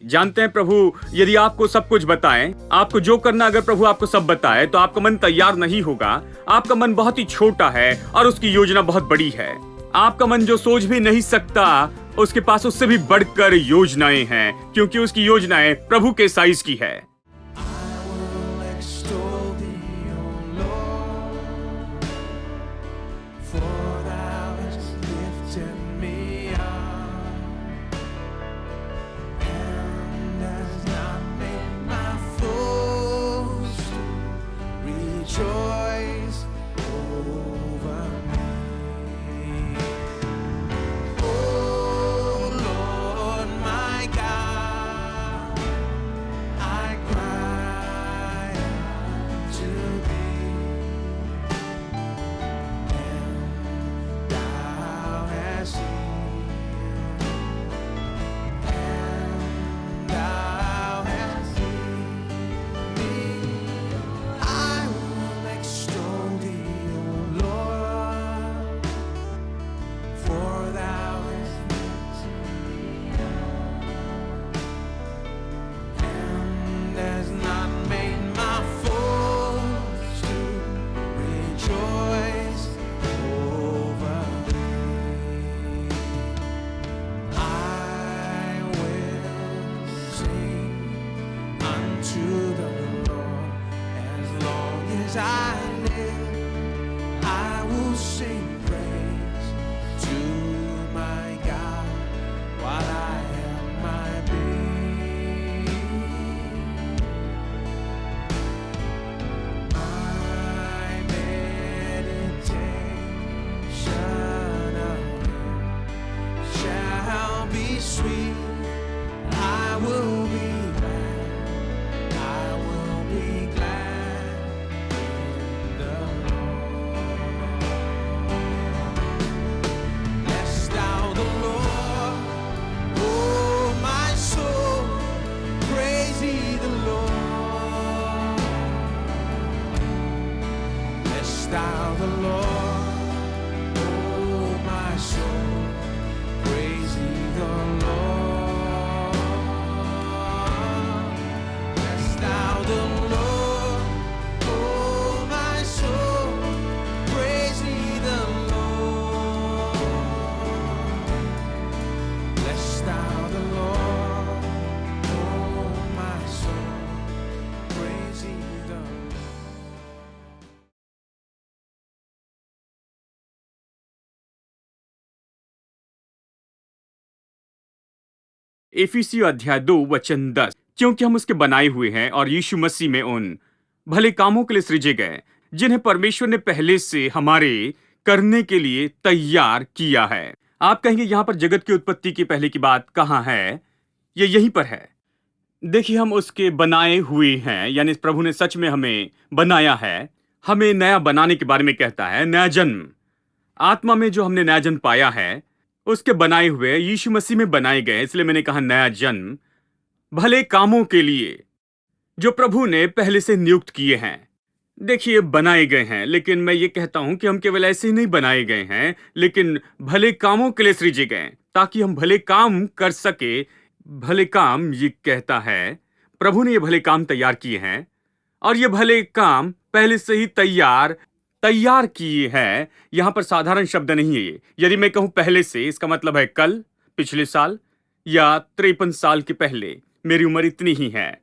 जानते हैं प्रभु यदि आपको सब कुछ बताएं, आपको जो करना, अगर प्रभु आपको सब बताए तो आपका मन तैयार नहीं होगा। आपका मन बहुत ही छोटा है और उसकी योजना बहुत बड़ी है। आपका मन जो सोच भी नहीं सकता, उसके पास उससे भी बढ़कर योजनाएं हैं, क्योंकि उसकी योजनाएं प्रभु के साइज की है। इफिसियों अध्याय 2 वचन 10, क्योंकि हम उसके बनाए हुए हैं और यीशु मसीह में उन भले कामों के लिए सृजे गए जिन्हें परमेश्वर ने पहले से हमारे करने के लिए तैयार किया है। आप कहेंगे यहाँ पर जगत की उत्पत्ति की पहले की बात कहाँ है? ये यहीं पर है। देखिए, हम उसके बनाए हुए हैं, यानी प्रभु ने सच में हमें बनाया है। हमें नया बनाने के बारे में कहता है, नया जन्म। आत्मा में जो हमने नया जन्म पाया है, उसके बनाए हुए यीशु मसीह में बनाए गए। इसलिए मैंने कहा नया जन्म, भले कामों के लिए जो प्रभु ने पहले से नियुक्त किए हैं। देखिए, बनाए गए हैं, लेकिन मैं ये कहता हूं कि हम केवल ऐसे ही नहीं बनाए गए हैं, लेकिन भले कामों के लिए सृजे गए ताकि हम भले काम कर सके। भले काम, ये कहता है प्रभु ने ये भले काम तैयार किए हैं, और ये भले काम पहले से ही तैयार किए हैं। यहां पर साधारण शब्द नहीं है ये। यदि मैं कहूं पहले से, इसका मतलब है कल, पिछले साल या 53 साल के पहले। मेरी उम्र इतनी ही है।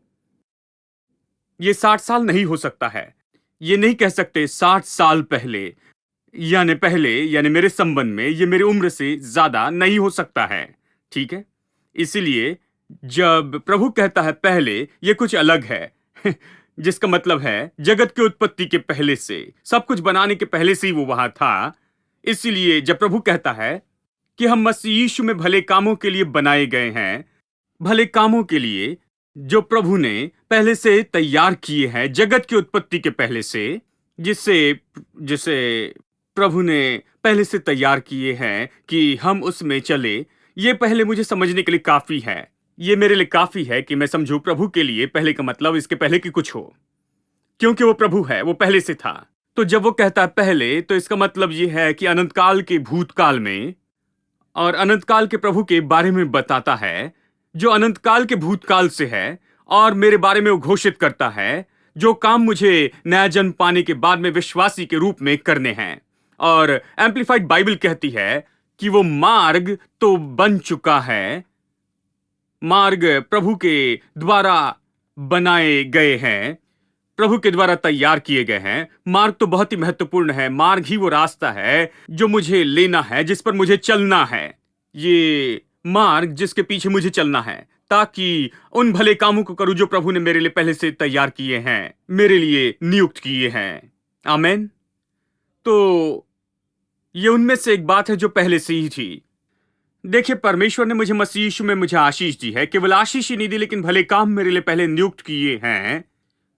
ये 60 साल नहीं हो सकता है। ये नहीं कह सकते 60 साल पहले, यानी मेरे संबंध में ये मेरी उम्र से ज्यादा नहीं हो सकता है। ठीक है, इसीलिए जब प्रभु कहता है पहले, ये कुछ अलग है जिसका मतलब है जगत की उत्पत्ति के पहले से, सब कुछ बनाने के पहले से ही वो वहां था। इसीलिए जब प्रभु कहता है कि हम मसीह यीशु में भले कामों के लिए बनाए गए हैं, भले कामों के लिए जो प्रभु ने पहले से तैयार किए हैं जगत की उत्पत्ति के पहले से, जिसे प्रभु ने पहले से तैयार किए हैं कि हम उसमें चले। ये पहले मुझे समझने के लिए काफी है। ये मेरे लिए काफी है कि मैं समझूं प्रभु के लिए पहले का मतलब इसके पहले की कुछ हो, क्योंकि वो प्रभु है, वो पहले से था। तो जब वो कहता है पहले, तो इसका मतलब ये है कि अनंत काल के भूतकाल में और अनंत काल के प्रभु के बारे में बताता है, जो अनंत काल के भूतकाल से है और मेरे बारे में वो घोषित करता है जो काम मुझे नया जन्म पाने के बाद में विश्वासी के रूप में करने हैं। और एम्प्लीफाइड बाइबल कहती है कि वो मार्ग तो बन चुका है, मार्ग प्रभु के द्वारा बनाए गए हैं, प्रभु के द्वारा तैयार किए गए हैं। मार्ग तो बहुत ही महत्वपूर्ण है। मार्ग ही वो रास्ता है जो मुझे लेना है, जिस पर मुझे चलना है। ये मार्ग जिसके पीछे मुझे चलना है ताकि उन भले कामों को करूं जो प्रभु ने मेरे लिए पहले से तैयार किए हैं, मेरे लिए नियुक्त किए हैं। आमेन। तो ये उनमें से एक बात है जो पहले से ही थी। देखिए, परमेश्वर ने मुझे मसीह यीशु में मुझे आशीष दी है। केवल आशीष ही नहीं दी, लेकिन भले काम मेरे लिए पहले नियुक्त किए हैं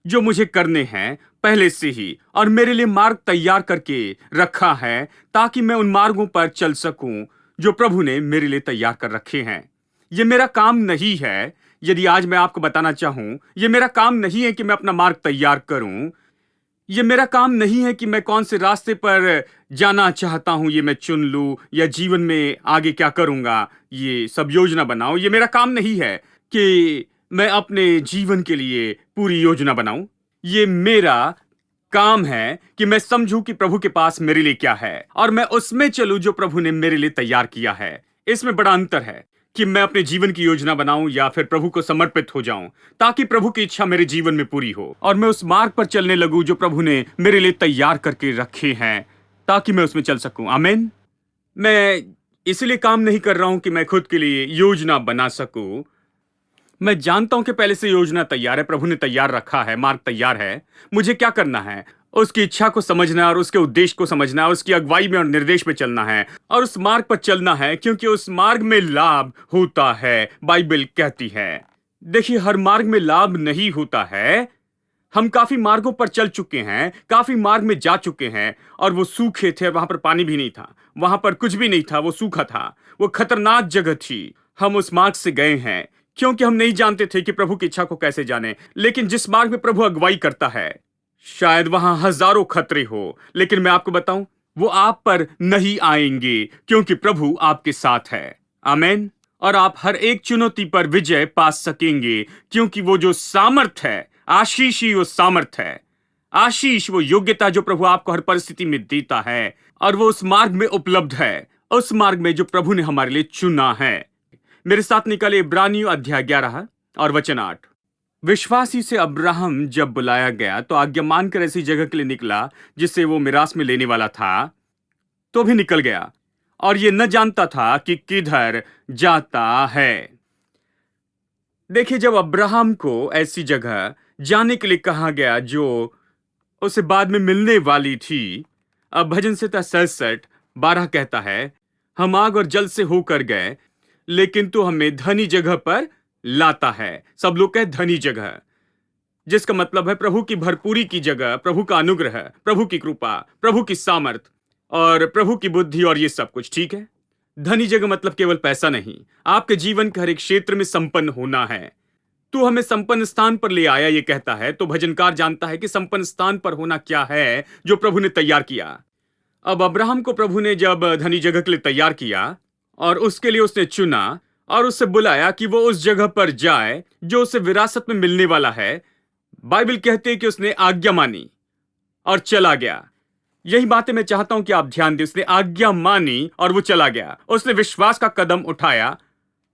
जो मुझे करने हैं पहले से ही, और मेरे लिए मार्ग तैयार करके रखा है ताकि मैं उन मार्गों पर चल सकूं जो प्रभु ने मेरे लिए तैयार कर रखे हैं। ये मेरा काम नहीं है। यदि आज मैं आपको बताना चाहूं, ये मेरा काम नहीं है कि मैं अपना मार्ग तैयार करूं। ये मेरा काम नहीं है कि मैं कौन से रास्ते पर जाना चाहता हूं ये मैं चुन लूं, या जीवन में आगे क्या करूंगा ये सब योजना बनाऊं। ये मेरा काम नहीं है कि मैं अपने जीवन के लिए पूरी योजना बनाऊं। ये मेरा काम है कि मैं समझूं कि प्रभु के पास मेरे लिए क्या है और मैं उसमें चलूं जो प्रभु ने मेरे लिए तैयार किया है। इसमें बड़ा अंतर है कि मैं अपने जीवन की योजना बनाऊं या फिर प्रभु को समर्पित हो जाऊं ताकि प्रभु की इच्छा मेरे जीवन में पूरी हो और मैं उस मार्ग पर चलने लगूं जो प्रभु ने मेरे लिए तैयार करके रखे हैं ताकि मैं उसमें चल सकूं। आमीन। मैं इसलिए काम नहीं कर रहा हूं कि मैं खुद के लिए योजना बना सकूं। मैं जानता हूं कि पहले से योजना तैयार है, प्रभु ने तैयार रखा है, मार्ग तैयार है। मुझे क्या करना है? उसकी इच्छा को समझना और उसके उद्देश्य को समझना, उसकी अगुवाई में और निर्देश में चलना है और उस मार्ग पर चलना है, क्योंकि उस मार्ग में लाभ होता है, बाइबल कहती है। देखिए, हर मार्ग में लाभ नहीं होता है। हम काफी मार्गों पर चल चुके हैं, काफी मार्ग में जा चुके हैं और वो सूखे थे, वहां पर पानी भी नहीं था, वहां पर कुछ भी नहीं था, वो सूखा था, वो खतरनाक जगह थी। हम उस मार्ग से गए हैं क्योंकि हम नहीं जानते थे कि प्रभु की इच्छा को कैसे जाने। लेकिन जिस मार्ग में प्रभु अगुवाई करता है, शायद वहां हजारों खतरे हो, लेकिन मैं आपको बताऊं, वो आप पर नहीं आएंगे क्योंकि प्रभु आपके साथ है। आमीन। और आप हर एक चुनौती पर विजय पा सकेंगे क्योंकि वो जो सामर्थ है, आशीष ही वो सामर्थ है, आशीष वो योग्यता जो प्रभु आपको हर परिस्थिति में देता है, और वो उस मार्ग में उपलब्ध है, उस मार्ग में जो प्रभु ने हमारे लिए चुना है। मेरे साथ निकले इब्रानियों अध्याय 11 और वचन 8। विश्वासी से अब्राहम जब बुलाया गया तो आज्ञा मानकर ऐसी जगह के लिए निकला जिसे वो मिरास में लेने वाला था, तो भी निकल गया और ये न जानता था कि किधर जाता है। देखिए, जब अब्राहम को ऐसी जगह जाने के लिए कहा गया जो उसे बाद में मिलने वाली थी, अब भजन संहिता 67:12 कहता है, हम आग और जल से होकर गए लेकिन तू हमें धनी जगह पर लाता है। सब लोग कहे धनी जगह, जिसका मतलब है प्रभु की भरपूरी की जगह, प्रभु का अनुग्रह, प्रभु की कृपा, प्रभु की सामर्थ और प्रभु की बुद्धि और ये सब कुछ। ठीक है, धनी जगह मतलब केवल पैसा नहीं, आपके जीवन के हर एक क्षेत्र में संपन्न होना है। तू हमें संपन्न स्थान पर ले आया, ये कहता है। तो भजनकार जानता है कि संपन्न स्थान पर होना क्या है जो प्रभु ने तैयार किया। अब अब्राहम को प्रभु ने जब धनी जगह के लिए तैयार किया और उसके लिए उसने चुना और उससे बुलाया कि वो उस जगह पर जाए जो उसे विरासत में मिलने वाला है, बाइबल कहते हैं कि उसने आज्ञा मानी और चला गया। यही बातें मैं चाहता हूं कि आप ध्यान दें। उसने आज्ञा मानी और वो चला गया। उसने विश्वास का कदम उठाया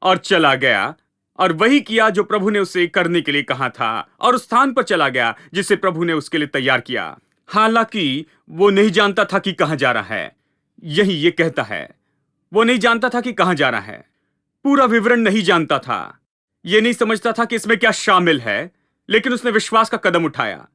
और चला गया और वही किया जो प्रभु ने उसे करने के लिए कहा था, और उस स्थान पर चला गया जिसे प्रभु ने उसके लिए तैयार किया। हालांकि वो नहीं जानता था कि कहां जा रहा है। यही ये कहता है, वो नहीं जानता था कि कहां जा रहा है, पूरा विवरण नहीं जानता था, ये नहीं समझता था कि इसमें क्या शामिल है, लेकिन उसने विश्वास का कदम उठाया।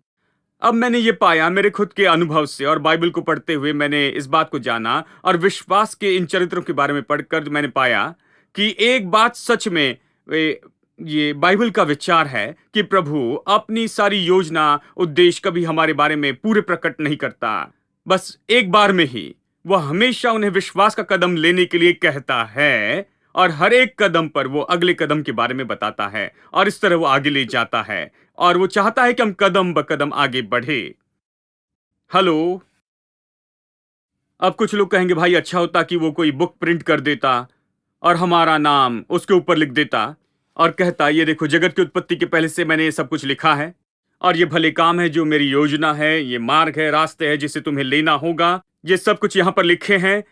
अब मैंने ये पाया मेरे खुद के अनुभव से और बाइबल को पढ़ते हुए मैंने इस बात को जाना, और विश्वास के इन चरित्रों के बारे में पढ़कर मैंने पाया कि एक बात सच में ये बाइबल का विचार है कि प्रभु अपनी सारी योजना, उद्देश्य कभी हमारे बारे में पूरे प्रकट नहीं करता, बस एक बार में ही। वह हमेशा उन्हें विश्वास का कदम लेने के लिए कहता है और हर एक कदम पर वो अगले कदम के बारे में बताता है और इस तरह वो आगे ले जाता है, और वो चाहता है कि हम कदम ब कदम आगे बढ़े। हेलो। अब कुछ लोग कहेंगे, भाई अच्छा होता कि वो कोई बुक प्रिंट कर देता और हमारा नाम उसके ऊपर लिख देता, और कहता, ये देखो, जगत की उत्पत्ति के पहले से मैंने ये सब कुछ लिखा है, और ये भले काम है जो मेरी योजना है, ये मार्ग है, रास्ते है जिसे तुम्हें लेना होगा, ये सब कुछ यहाँ पर लिखे हैं,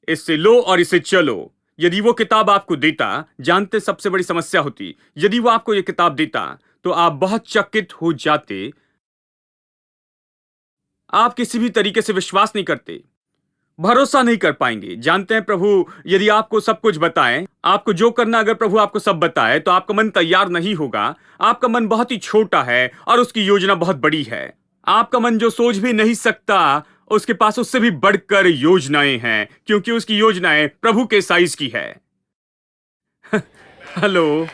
इससे लो और इसे चलो। यदि वो किताब आपको देता, जानते सबसे बड़ी समस्या होती, यदि वो आपको ये किताब देता तो आप बहुत चकित हो जाते, आप किसी भी तरीके से विश्वास नहीं करते, भरोसा नहीं कर पाएंगे। जानते हैं, प्रभु यदि आपको सब कुछ बताएं, आपको जो करना, अगर प्रभु आपको सब बताए तो आपका मन तैयार नहीं होगा। आपका मन बहुत ही छोटा है और उसकी योजना बहुत बड़ी है। आपका मन जो सोच भी नहीं सकता, उसके पास उससे भी बढ़कर योजनाएं हैं, क्योंकि उसकी योजनाएं प्रभु के साइज की है। हेलो।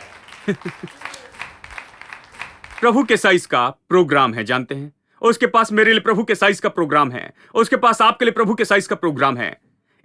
प्रभु के साइज का प्रोग्राम है, जानते हैं। उसके पास मेरे लिए प्रभु के साइज का प्रोग्राम है, उसके पास आपके लिए प्रभु के साइज का प्रोग्राम है।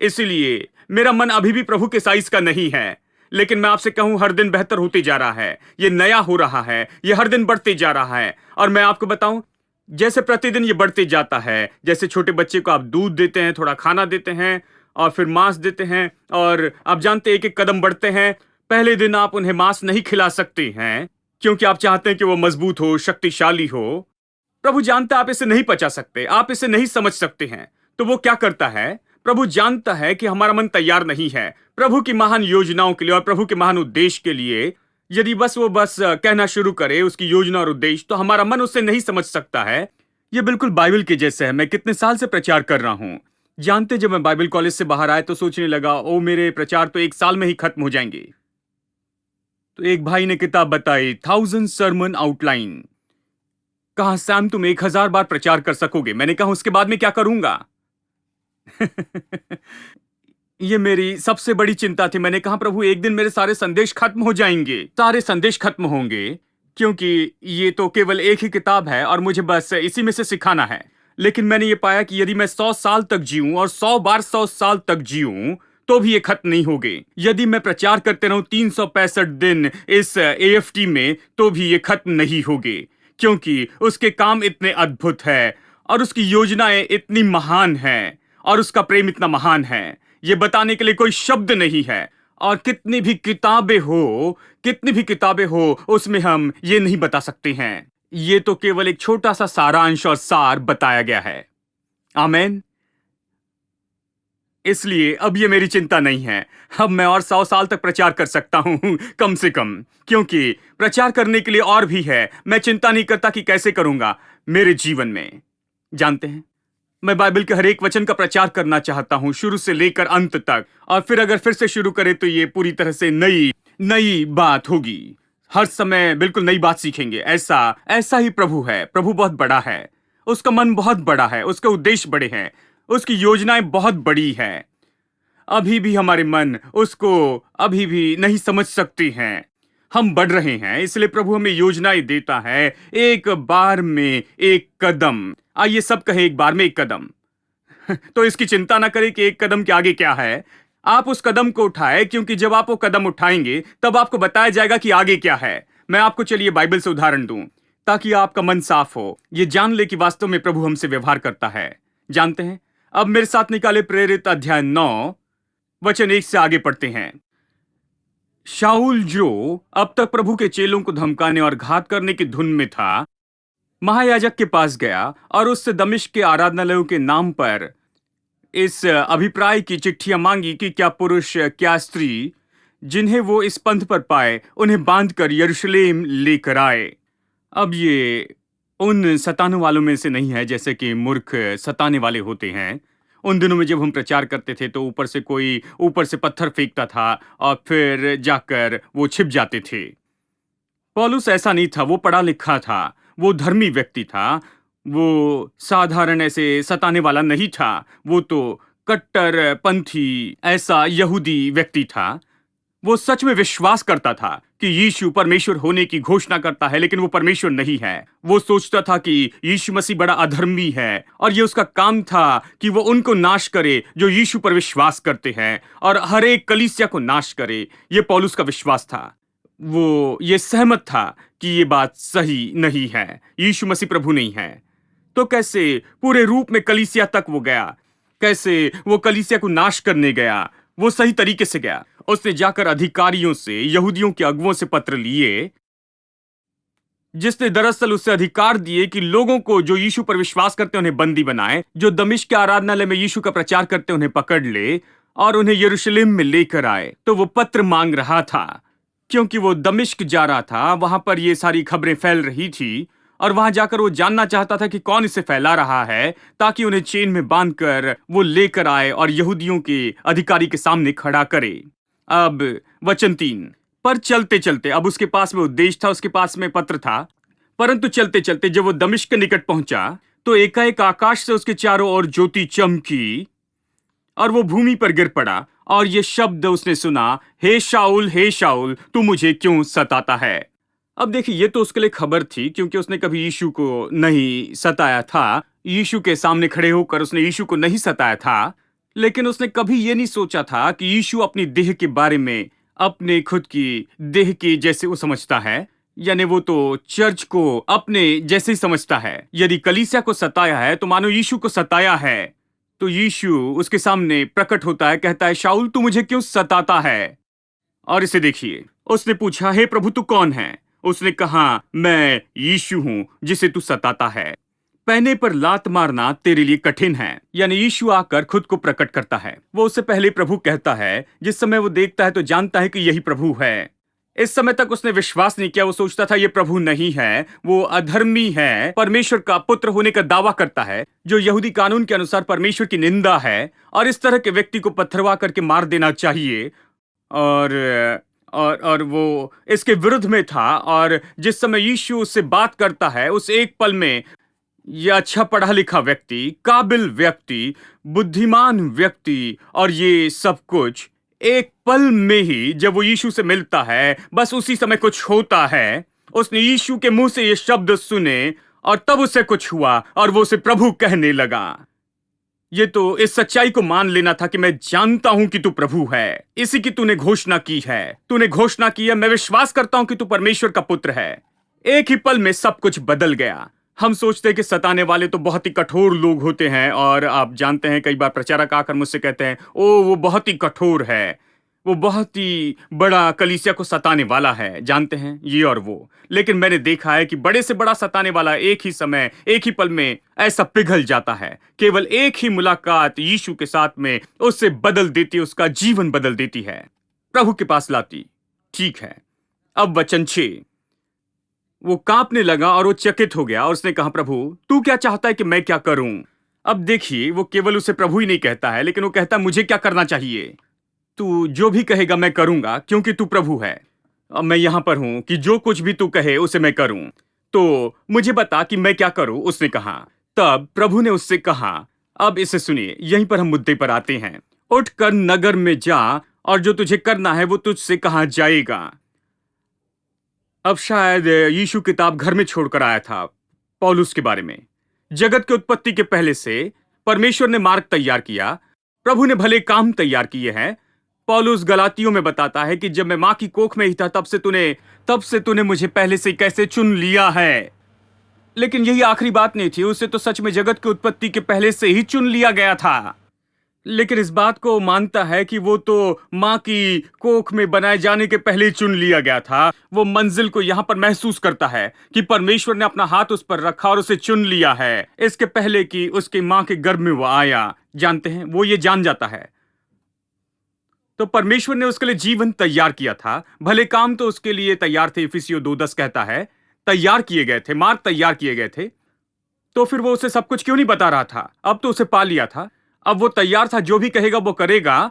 इसलिए मेरा मन अभी भी प्रभु के साइज का नहीं है, लेकिन मैं आपसे कहूं, हर दिन बेहतर होते जा रहा है, ये नया हो रहा है, ये हर दिन बढ़ते जा रहा है। और मैं आपको बताऊं, जैसे प्रतिदिन ये बढ़ते जाता है, जैसे छोटे बच्चे को आप दूध देते हैं, थोड़ा खाना देते हैं और फिर मांस देते हैं, और आप जानते हैं एक एक कदम बढ़ते हैं। पहले दिन आप उन्हें मांस नहीं खिला सकते हैं, क्योंकि आप चाहते हैं कि वो मजबूत हो, शक्तिशाली हो। प्रभु जानता है आप इसे नहीं पचा सकते, आप इसे नहीं समझ सकते हैं। तो वो क्या करता है? प्रभु जानता है कि हमारा मन तैयार नहीं है प्रभु की महान योजनाओं के लिए और प्रभु के महान उद्देश्य के लिए। यदि वो बस कहना शुरू करे उसकी योजना और उद्देश्य, तो हमारा मन उससे नहीं समझ सकता है। ये बिल्कुल बाइबल के जैसे है। मैं कितने साल से प्रचार कर रहा हूं। जानते, जब मैं बाइबल कॉलेज से बाहर आया तो सोचने लगा, ओ मेरे प्रचार तो 1 साल में ही खत्म हो जाएंगे। तो एक भाई ने किताब बताई, 1000 सर्मन आउटलाइन। कहा, सैम तुम 1000 बार प्रचार कर सकोगे। मैंने कहा, उसके बाद में क्या करूंगा? ये मेरी सबसे बड़ी चिंता थी। मैंने कहा, प्रभु एक दिन मेरे सारे संदेश खत्म हो जाएंगे, सारे संदेश खत्म होंगे, क्योंकि ये तो केवल एक ही किताब है और मुझे बस इसी में से सिखाना है। लेकिन मैंने ये पाया कि यदि मैं 100 साल तक जीऊं और 100 बार 100 साल तक जीऊं तो भी ये खत्म नहीं होगे। यदि मैं प्रचार करते रहूं 365 दिन इस AFT में तो भी ये खत्म नहीं होगे, क्योंकि उसके काम इतने अद्भुत है और उसकी योजनाएं इतनी महान हैं और उसका प्रेम इतना महान है। ये बताने के लिए कोई शब्द नहीं है। और कितनी भी किताबें हो उसमें हम ये नहीं बता सकते हैं। ये तो केवल एक छोटा सा सारांश और सार बताया गया है। आमेन। इसलिए अब ये मेरी चिंता नहीं है। अब मैं और 100 साल तक प्रचार कर सकता हूं, कम से कम, क्योंकि प्रचार करने के लिए और भी है। मैं चिंता नहीं करता कि कैसे करूंगा मेरे जीवन में। जानते हैं, मैं बाइबल के हर एक वचन का प्रचार करना चाहता हूं, शुरू से लेकर अंत तक। और फिर अगर फिर से शुरू करें तो ये पूरी तरह से नई बात होगी। हर समय बिल्कुल नई बात सीखेंगे। ऐसा ही प्रभु है। प्रभु बहुत बड़ा है, उसका मन बहुत बड़ा है, उसके उद्देश्य बड़े हैं, उसकी योजनाएं बहुत बड़ी है। अभी भी हमारे मन उसको अभी भी नहीं समझ सकते हैं। हम बढ़ रहे हैं, इसलिए प्रभु हमें योजनाएं देता है। एक बार में एक कदम। आइए सब कहें, एक बार में एक कदम। तो इसकी चिंता ना करें कि एक कदम के आगे क्या है। आप उस कदम को उठाएं, क्योंकि जब आप वो कदम उठाएंगे तब आपको बताया जाएगा कि आगे क्या है। मैं आपको चलिए बाइबल से उदाहरण दूं, ताकि आपका मन साफ हो, ये जान ले कि वास्तव में प्रभु हमसे व्यवहार करता है। जानते हैं, अब मेरे साथ निकाले प्रेरित अध्याय 9 वचन 1 से आगे पढ़ते हैं। शाऊल, जो अब तक प्रभु के चेलों को धमकाने और घात करने की धुन में था, महायाजक के पास गया और उससे दमिश्क के आराधनालयों के नाम पर इस अभिप्राय की चिट्ठियां मांगी कि क्या पुरुष क्या स्त्री जिन्हें वो इस पंथ पर पाए उन्हें बांधकर यरूशलेम लेकर आए। अब ये उन सताने वालों में से नहीं है जैसे कि मूर्ख सताने वाले होते हैं। उन दिनों में जब हम प्रचार करते थे तो ऊपर से पत्थर फेंकता था और फिर जाकर वो छिप जाते थे। पौलुस ऐसा नहीं था। वो पढ़ा लिखा था, वो धर्मी व्यक्ति था, वो साधारण ऐसे सताने वाला नहीं था। वो तो कट्टर पंथी ऐसा यहूदी व्यक्ति था। वो सच में विश्वास करता था कि यीशु परमेश्वर होने की घोषणा करता है, लेकिन वो परमेश्वर नहीं है। वो सोचता था कि यीशु मसीह बड़ा अधर्मी है और ये उसका काम था कि वो उनको नाश करे जो यीशु पर विश्वास करते हैं और हर एक कलीसिया को नाश करे। ये पौलुस का विश्वास था। वो ये सहमत था कि ये बात सही नहीं है, यीशु मसीह प्रभु नहीं है। तो कैसे पूरे रूप में कलीसिया तक वो गया, कैसे वो कलीसिया को नाश करने गया। वो सही तरीके से गया। उसने जाकर अधिकारियों से, यहूदियों के अगुओं से पत्र लिए, जिसने दरअसल उससे अधिकार दिए कि लोगों को जो यीशु पर विश्वास करते उन्हें बंदी बनाए, जो दमिश्क के आराधनालय में यीशु का प्रचार करते उन्हें पकड़ ले और उन्हें यरूशलेम में लेकर आए। तो वो पत्र मांग रहा था क्योंकि वो दमिश्क जा रहा था, वहां पर ये सारी खबरें फैल रही थी और वहां जाकर वो जानना चाहता था कि कौन इसे फैला रहा है, ताकि उन्हें चेन में बांधकर वो लेकर आए और यहूदियों के अधिकारी के सामने खड़ा करे। अब वचन 3, पर चलते चलते, अब उसके पास में उद्देश्य था, उसके पास में पत्र था, परंतु चलते चलते जब वो दमिश्क के निकट पहुंचा तो एकाएक आकाश से उसके चारों ओर ज्योति चमकी और वो भूमि पर गिर पड़ा और ये शब्द उसने सुना, हे शाऊल, तू मुझे क्यों सताता है। अब देखिए, ये तो उसके लिए खबर थी क्योंकि उसने कभी यीशु को नहीं सताया था, यीशु के सामने खड़े होकर उसने यीशु को नहीं सताया था, लेकिन उसने कभी ये नहीं सोचा था कि यीशु अपनी देह के बारे में अपने खुद की देह के जैसे वो समझता है, यानी वो तो चर्च को अपने जैसे ही समझता है। यदि कलीसिया को सताया है तो मानो यीशु को सताया है। तो यीशु उसके सामने प्रकट होता है, कहता है, शाऊल तू मुझे क्यों सताता है। और इसे देखिए, उसने पूछा, हे प्रभु तू कौन है। उसने कहा, मैं यीशु हूं जिसे तू सताता है। पहने पर लात मारना तेरे लिए कठिन है। यानी यीशु आकर खुद को प्रकट करता है। वो उससे पहले प्रभु कहता है। जिस समय वो देखता है तो जानता है कि यही प्रभु है। इस समय तक उसने विश्वास नहीं किया, वो सोचता था ये प्रभु नहीं है, वो अधर्मी है, परमेश्वर का पुत्र होने का दावा करता है, जो यहूदी कानून के अनुसार परमेश्वर की निंदा है, और इस तरह के व्यक्ति को पत्थरवा करके मार देना चाहिए। और वो इसके विरुद्ध में था। और जिस समय यीशु उससे बात करता है, उस एक पल में ये अच्छा पढ़ा लिखा व्यक्ति, काबिल व्यक्ति, बुद्धिमान व्यक्ति और ये सब कुछ एक पल में ही जब वो यीशु से मिलता है, बस उसी समय कुछ होता है। उसने यीशु के मुंह से ये शब्द सुने और तब उसे कुछ हुआ और वो उसे प्रभु कहने लगा। ये तो इस सच्चाई को मान लेना था कि मैं जानता हूं कि तू प्रभु है, इसी की तूने घोषणा की है, तूने घोषणा की है, मैं विश्वास करता हूं कि तू परमेश्वर का पुत्र है। एक ही पल में सब कुछ बदल गया। हम सोचते हैं कि सताने वाले तो बहुत ही कठोर लोग होते हैं, और आप जानते हैं कई बार प्रचारक आकर मुझसे कहते हैं, ओ वो बहुत ही कठोर है, वो बहुत ही बड़ा कलीसिया को सताने वाला है, जानते हैं ये और वो। लेकिन मैंने देखा है कि बड़े से बड़ा सताने वाला एक ही समय, एक ही पल में ऐसा पिघल जाता है। केवल एक ही मुलाकात यीशु के साथ में उससे बदल देती, उसका जीवन बदल देती है, प्रभु के पास लाती। ठीक है, अब वचन 6, वो कांपने लगा और वो चकित हो गया और उसने कहा, प्रभु तू क्या चाहता है कि मैं क्या करूं। अब देखिए, वो केवल उसे प्रभु ही नहीं कहता है, लेकिन वो कहता है मुझे क्या करना चाहिए। तू जो भी कहेगा मैं करूंगा, क्योंकि तू प्रभु है। अब मैं यहां पर हूं कि जो कुछ भी तू कहे उसे मैं करूं, तो मुझे बता कि मैं क्या करूं, उसने कहा। तब प्रभु ने उससे कहा, अब इसे सुनिए, यहीं पर हम मुद्दे पर आते हैं। उठकर नगर में जा और जो तुझे करना है वो तुझसे कहा जाएगा। अब शायद यीशु किताब घर में छोड़कर आया था पौलुस के बारे में। जगत के उत्पत्ति के पहले से परमेश्वर ने मार्ग तैयार किया, प्रभु ने भले काम तैयार किए हैं। पौलुस गलातियों में बताता है कि जब मैं मां की कोख में ही था तब से तूने मुझे पहले से कैसे चुन लिया है। लेकिन यही आखिरी बात नहीं थी, उसे तो सच में जगत की उत्पत्ति के पहले से ही चुन लिया गया था। लेकिन इस बात को मानता है कि वो तो मां की कोख में बनाए जाने के पहले ही चुन लिया गया था। वो मंजिल को यहां पर महसूस करता है कि परमेश्वर ने अपना हाथ उस पर रखा और उसे चुन लिया है, इसके पहले कि उसकी मां के गर्भ में वो आया। जानते हैं, वो ये जान जाता है। तो परमेश्वर ने उसके लिए जीवन तैयार किया था, भले काम तो उसके लिए तैयार थे। इफिसियों 2:10 कहता है तैयार किए गए थे, मार्ग तैयार किए गए थे। तो फिर वो उसे सब कुछ क्यों नहीं बता रहा था? अब तो उसे पा लिया था, अब वो तैयार था, जो भी कहेगा वो करेगा।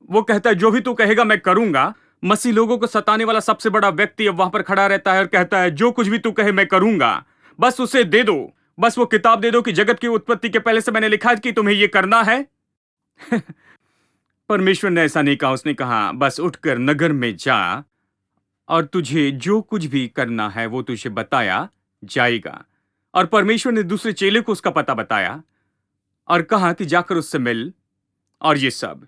वो कहता है जो भी तू कहेगा मैं करूंगा। मसीह लोगों को सताने वाला सबसे बड़ा व्यक्ति अब वहां पर खड़ा रहता है और कहता है जो कुछ भी तू कहे मैं करूंगा, बस उसे दे दो, बस वो किताब दे दो कि जगत की उत्पत्ति के पहले से मैंने लिखा है कि तुम्हें ये करना है। परमेश्वर ने ऐसा नहीं कहा, उसने कहा बस उठकर नगर में जा और तुझे जो कुछ भी करना है वो तुझे बताया जाएगा। और परमेश्वर ने दूसरे चेले को उसका पता बताया और कहा कि जाकर उससे मिल और ये सब।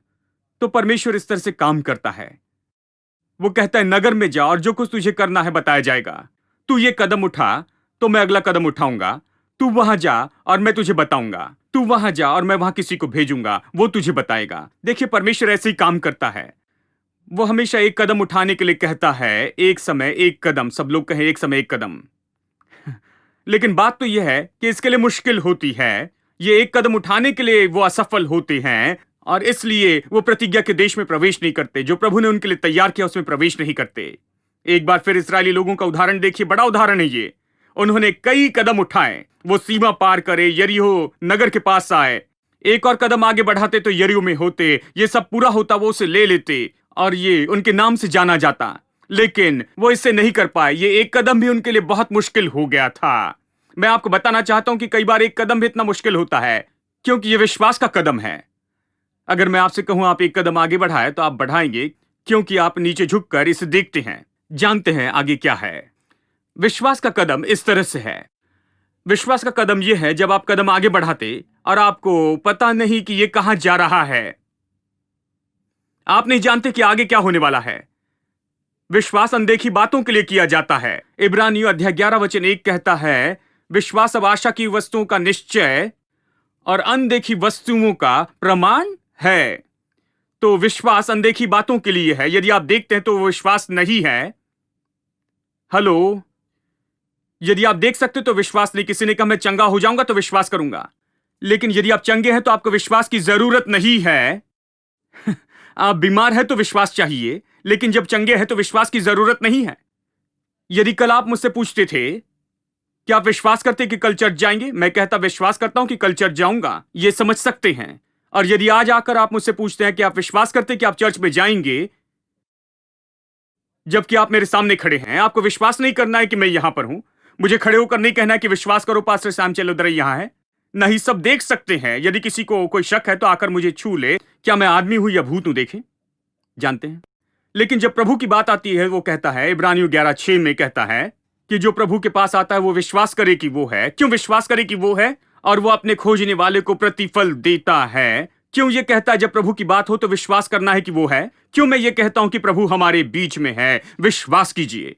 तो परमेश्वर इस तरह से काम करता है। वो कहता है नगर में जा और जो कुछ तुझे करना है बताया जाएगा। तू ये कदम उठा तो मैं अगला कदम उठाऊंगा। तू वहां जा और मैं तुझे बताऊंगा। तू वहां जा और मैं वहां किसी को भेजूंगा, वो तुझे बताएगा। देखिए, परमेश्वर ऐसे ही काम करता है। वो हमेशा एक कदम उठाने के लिए कहता है, एक समय एक कदम, सब लोग कहें एक समय एक कदम। लेकिन बात तो यह है कि इसके लिए मुश्किल होती है। ये एक कदम उठाने के लिए वो असफल होते हैं और इसलिए वो प्रतिज्ञा के देश में प्रवेश नहीं करते। जो प्रभु ने उनके लिए तैयार किया उसमें प्रवेश नहीं करते। एक बार फिर इस्राएली लोगों का उदाहरण देखिए, बड़ा उदाहरण है ये। उन्होंने कई कदम उठाए, वो सीमा पार करे, यरीहो नगर के पास आए। एक और कदम आगे बढ़ाते तो यरीहो में होते, ये सब पूरा होता, वो उसे ले लेते और ये उनके नाम से जाना जाता। लेकिन वो इससे नहीं कर पाए। ये एक कदम भी उनके लिए बहुत मुश्किल हो गया था। मैं आपको बताना चाहता हूं कि कई बार एक कदम भी इतना मुश्किल होता है क्योंकि ये विश्वास का कदम है। अगर मैं आपसे कहूं आप एक कदम आगे बढ़ाए तो आप बढ़ाएंगे क्योंकि आप नीचे झुककर इसे देखते हैं, जानते हैं आगे क्या है। विश्वास का कदम इस तरह से है। विश्वास का कदम यह है जब आप कदम आगे बढ़ाते और आपको पता नहीं कि यह कहां जा रहा है। आप नहीं जानते कि आगे क्या होने वाला है। विश्वास अनदेखी बातों के लिए किया जाता है। इब्रानियों अध्याय 11 वचन 1 कहता है, विश्वास अब आशा की वस्तुओं का निश्चय और अनदेखी वस्तुओं का प्रमाण है। तो विश्वास अनदेखी बातों के लिए है। यदि आप देखते हैं तो वो विश्वास नहीं है। हेलो, यदि आप देख सकते तो विश्वास नहीं। किसी ने कहा मैं चंगा हो जाऊंगा तो विश्वास करूंगा, लेकिन यदि आप चंगे हैं तो आपको विश्वास की जरूरत नहीं है। आप बीमार हैं तो विश्वास चाहिए, लेकिन जब चंगे हैं तो विश्वास की जरूरत नहीं है। यदि कल आप मुझसे पूछते थे कि आप विश्वास करते कि कल चर्च जाएंगे, मैं कहता विश्वास करता हूं कि कल चर्च जाऊंगा। ये समझ सकते हैं। और यदि आज आकर आप मुझसे पूछते हैं कि आप विश्वास करते कि आप चर्च में जाएंगे, जबकि आप मेरे सामने खड़े हैं, आपको विश्वास नहीं करना है कि मैं यहां पर हूं। मुझे खड़े होकर नहीं कहना है कि विश्वास करो पास्टर सैम चेलोदरे यहां है। नहीं, सब देख सकते हैं। यदि किसी को कोई शक है तो आकर मुझे छू ले। क्या मैं आदमी हूं या भूत हूं, देखें, जानते हैं। लेकिन जब प्रभु की बात आती है, वो कहता है, इब्रानियों 11:6 में कहता है कि जो प्रभु के पास आता है वो विश्वास करे कि वो है। क्यों विश्वास करे कि वो है? और वो अपने खोजने वाले को प्रतिफल देता है। क्यों ये कहता है जब प्रभु की बात हो तो विश्वास करना है कि वो है? क्यों मैं ये कहता हूं कि प्रभु हमारे बीच में है, विश्वास कीजिए?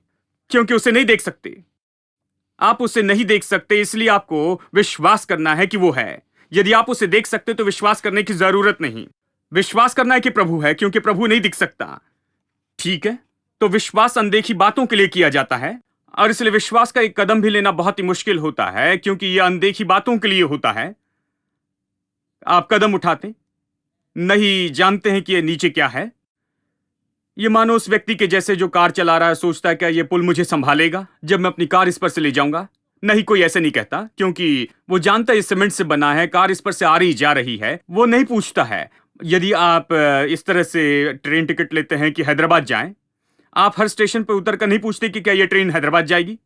क्योंकि उसे नहीं देख सकते। आप उसे नहीं देख सकते, इसलिए आपको विश्वास करना है कि वो है। यदि आप उसे देख सकते तो विश्वास करने की जरूरत नहीं। विश्वास करना है कि प्रभु है, क्योंकि प्रभु नहीं दिख सकता। ठीक है, तो विश्वास अनदेखी बातों के लिए किया जाता है और इसलिए विश्वास का एक कदम भी लेना बहुत ही मुश्किल होता है, क्योंकि यह अनदेखी बातों के लिए होता है। आप कदम उठाते नहीं, जानते हैं कि यह नीचे क्या है। ये मानो उस व्यक्ति के जैसे जो कार चला रहा है, सोचता है क्या ये पुल मुझे संभालेगा जब मैं अपनी कार इस पर से ले जाऊंगा। नहीं, कोई ऐसे नहीं कहता, क्योंकि वो जानता है ये सीमेंट से बना है, कार इस पर से आ रही जा रही है। वो नहीं पूछता है। यदि आप इस तरह से ट्रेन टिकट लेते हैं कि हैदराबाद जाएं, आप हर स्टेशन पर उतर कर नहीं पूछते कि क्या ये ट्रेन हैदराबाद जाएगी।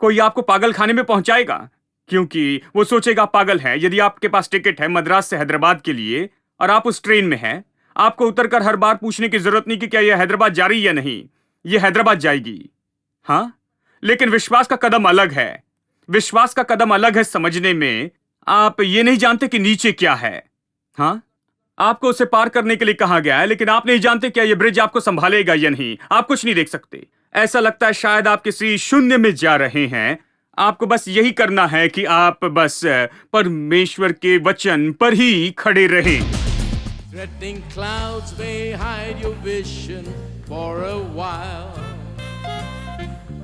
कोई आपको पागल खाने में पहुंचाएगा, क्योंकि वो सोचेगा पागल है। यदि आपके पास टिकट है मद्रास से हैदराबाद के लिए और आप उस ट्रेन में हैं, आपको उतरकर हर बार पूछने की जरूरत नहीं कि क्या यह हैदराबाद जा रही है या नहीं। यह हैदराबाद जाएगी। हाँ, लेकिन विश्वास का कदम अलग है। विश्वास का कदम अलग है समझने में। आप ये नहीं जानते कि नीचे क्या है। हाँ, आपको उसे पार करने के लिए कहा गया है, लेकिन आप नहीं जानते क्या यह ब्रिज आपको संभालेगा या नहीं। आप कुछ नहीं देख सकते। ऐसा लगता है शायद आप किसी शून्य में जा रहे हैं। आपको बस यही करना है कि आप बस परमेश्वर के वचन पर ही खड़े रहें। Threatening clouds may hide your vision for a while,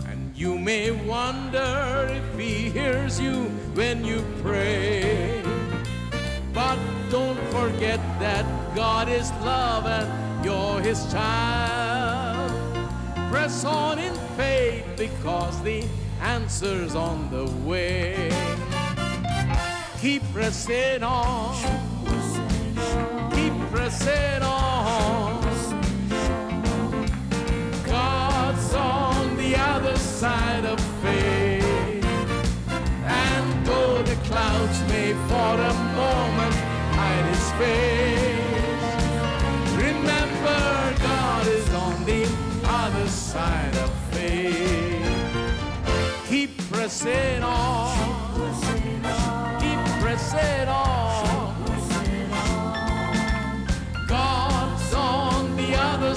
and you may wonder if he hears you when you pray. But don't forget that God is love and you're his child. Press on in faith because the answer's on the way. Keep pressing on. Keep pressing on. God's on the other side of faith. And though the clouds may for a moment hide his face, remember God is on the other side of faith. Keep pressing on. Keep pressing on.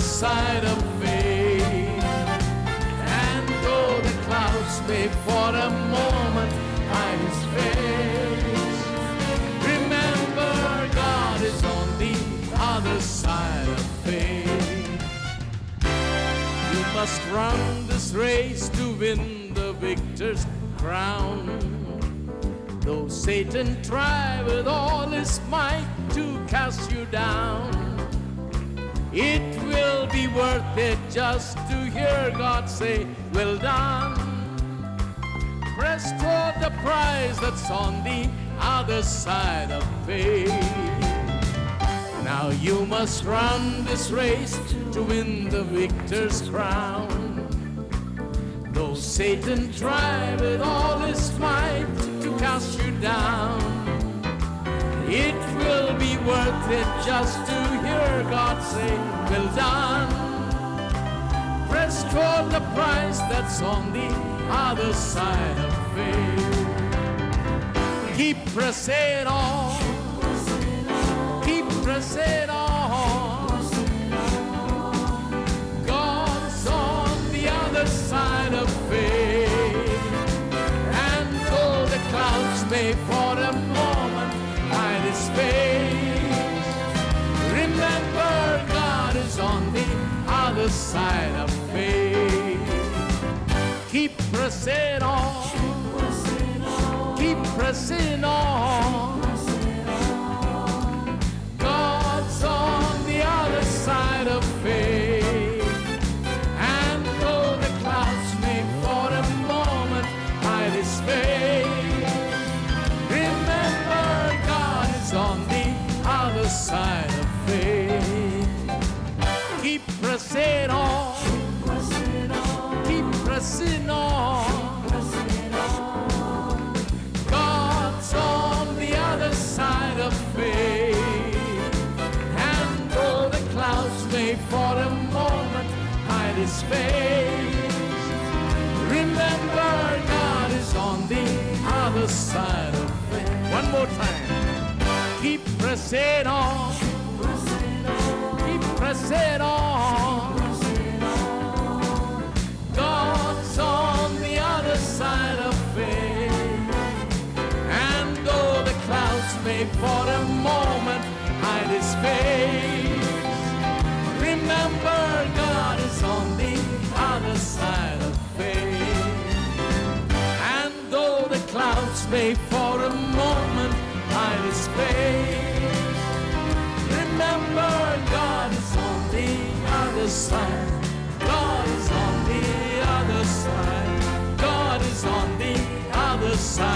Side of faith, and though the clouds may for a moment hide his face, remember God is on the other side of faith. must run this race to win the victor's crown. Though Satan try with all his might to cast you down, it will be worth it just to hear God say, well done. Press toward the prize that's on the other side of faith. Now you must run this race to win the victor's crown. Though Satan try with all his might to cast you down, it will be worth it just to hear God say, well done. Press toward the prize that's on the other side of faith. Keep pressing on. Keep pressing on. God's on the other side of faith. And though the clouds may for a moment hide his face, remember God is on the other side of faith. Keep pressing on. Keep pressing on. God's on the other side of faith. And though the clouds may for a moment hide his face, remember God is on the other side of faith. Keep pressing on. Keep pressing on. God's on the other side of faith. And though the clouds may for a moment hide his face, remember God is on the other side of faith. One more time. Keep pressing on. Keep pressing on. God's on the other side of faith. And though the clouds may for a moment hide his face, remember God is on the other side of faith. And though the clouds may for a moment hide his face, remember God is on the other side. God is on the other side. God is on the other side.